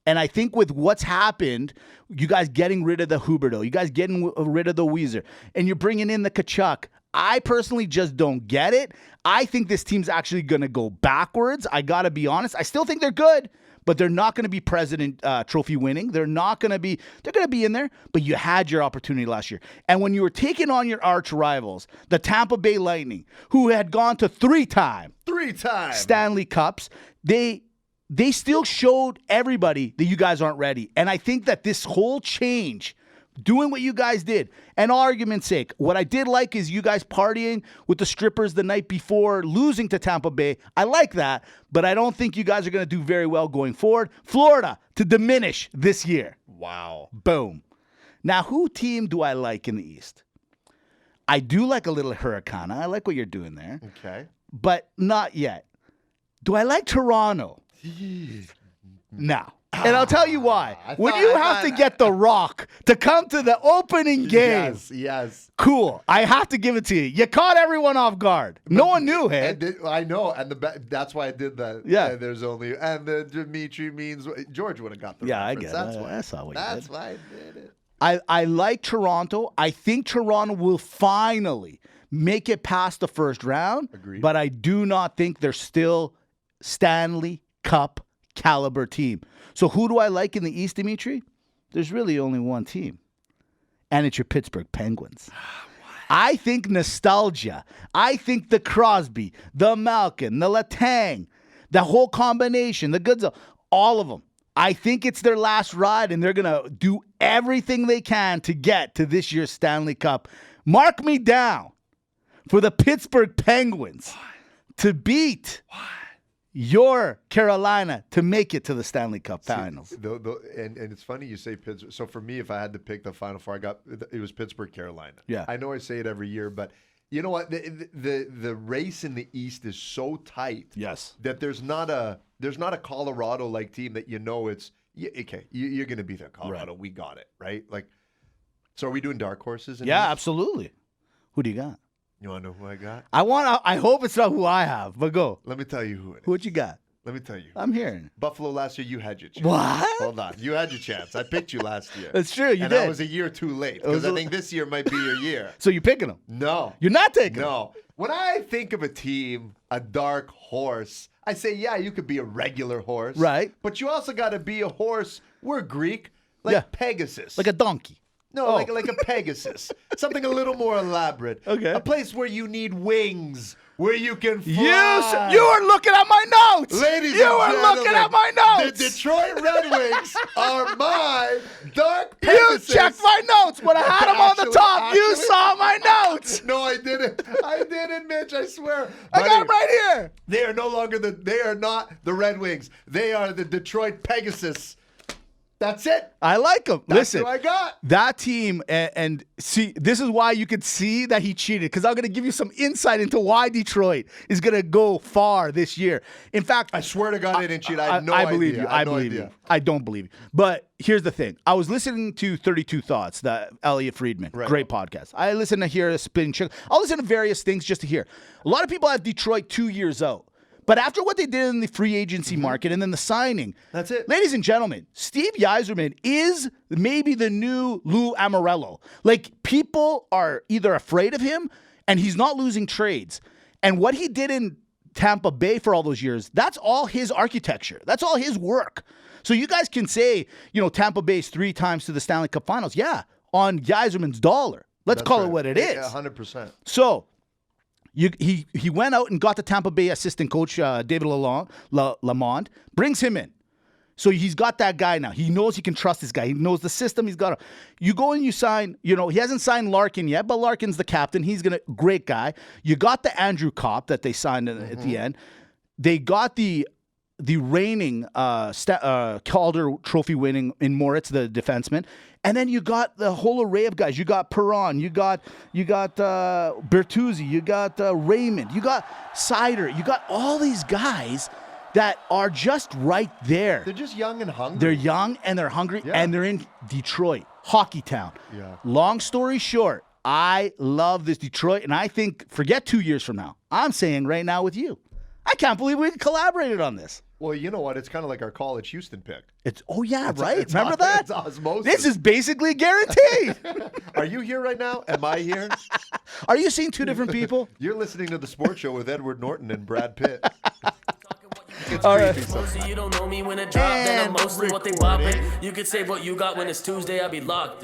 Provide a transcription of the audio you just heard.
And I think with what's happened, you guys getting rid of the Huberto, you guys getting rid of the Weezer, and you're bringing in the Kachuk, I personally just don't get it. I think this team's actually going to go backwards. I got to be honest. I still think they're good, but they're not going to be President Trophy winning. They're going to be in there, but you had your opportunity last year. And when you were taking on your arch rivals, the Tampa Bay Lightning, who had gone to three-time Stanley Cups, they still showed everybody that you guys aren't ready. And I think that this whole change, doing what you guys did, and argument's sake, what I did like is you guys partying with the strippers the night before losing to Tampa Bay. I like that, but I don't think you guys are going to do very well going forward. Florida to diminish this year. Wow. Boom. Now, who team do I like in the East? I do like a little Hurricane. I like what you're doing there. Okay. But not yet. Do I like Toronto? No. And I'll tell you why. When you have to get The Rock to come to the opening game. Yes. Cool. I have to give it to you. You caught everyone off guard. No one knew, hey? I know. And that's why I did that. Yeah. And there's only, and the Dimitri means, George would have got the reference. I get that's it. Why. That's all we That's did. why I did it. I like Toronto. I think Toronto will finally make it past the first round. Agreed. But I do not think they're still Stanley Cup caliber team. So who do I like in the East, Dimitri? There's really only one team, and it's your Pittsburgh Penguins. I think nostalgia. I think the Crosby, the Malkin, the Letang, the whole combination, the Goods, all of them. I think it's their last ride, and they're going to do everything they can to get to this year's Stanley Cup. Mark me down for the Pittsburgh Penguins to beat your Carolina to make it to the Stanley Cup Finals. And it's funny you say Pittsburgh. So for me, if I had to pick the Final Four, it was Pittsburgh, Carolina. Yeah. I know I say it every year, but you know what? The race in the East is so tight. Yes. That there's not a Colorado like team that you know it's okay. You're going to be there, Colorado. Right. We got it, right? Like, so are we doing dark horses? Yeah, absolutely. Who do you got? You want to know who I got? I hope it's not who I have, but go. Let me tell you who it is. What you got? Let me tell you. I'm hearing. Buffalo last year, you had your chance. What? Hold on. You had your chance. I picked you last year. That's true. You and did. I was a year too late because I think this year might be your year. So you're picking them? No. You're not taking them? No. When I think of a team, a dark horse, I say, yeah, you could be a regular horse. Right. But you also got to be a horse. We're Greek. Like Pegasus. Like a donkey. No, like a Pegasus. Something a little more elaborate. Okay. A place where you need wings, where you can fly. You are looking at my notes. Ladies and gentlemen, you are looking at my notes. The Detroit Red Wings are my dark Pegasus. You checked my notes. When I had them on the top, you saw my notes. No, I didn't. I didn't, Mitch. I swear. I got them right here. They are no longer They are not the Red Wings. They are the Detroit Pegasus. That's it. I like him. That's Listen, who I got. That team, and see, this is why you could see that he cheated, because I'm going to give you some insight into why Detroit is going to go far this year. In fact, I swear to God, I didn't cheat. I have no idea. I believe you. I believe you. I don't believe you. But here's the thing. I was listening to 32 Thoughts, the Elliot Friedman. Right. Great podcast. I listen to hear a spinning chick. I'll listen to various things just to hear. A lot of people have Detroit 2 years out. But after what they did in the free agency market and then the signing, that's it. Ladies and gentlemen, Steve Yzerman is maybe the new Lou Amorello. Like, people are either afraid of him, and he's not losing trades. And what he did in Tampa Bay for all those years, that's all his architecture. That's all his work. So you guys can say, Tampa Bay's 3 times to the Stanley Cup Finals. Yeah, on Yzerman's dollar. Let's call it what it is. 100%. So he went out and got the Tampa Bay assistant coach, David Lamond, brings him in. So he's got that guy now. He knows he can trust this guy. He knows the system. You go and you sign, he hasn't signed Larkin yet, but Larkin's the captain. He's great guy. You got the Andrew Kopp that they signed at the end. They got the reigning Calder Trophy winning in Moritz, the defenseman. And then you got the whole array of guys. You got Perron. You got Bertuzzi. You got Raymond. You got Sider. You got all these guys that are just right there. They're just young and hungry. They're young and they're hungry, and they're in Detroit, hockey town. Yeah. Long story short, I love this Detroit, and I think, forget 2 years from now, I'm saying right now with you, I can't believe we collaborated on this. Well, you know what? It's kind of like our college Houston pick. It's right. Remember that? that? It's osmosis. This is basically guaranteed. Are you here right now? Am I here? Are you seeing two different people? You're listening to the Sports Show with Edward Norton and Brad Pitt. It's All creepy right. sometimes. You don't know me when it drop, then I'm mostly what they bopping. You could say what you got when it's Tuesday, I'll be locked.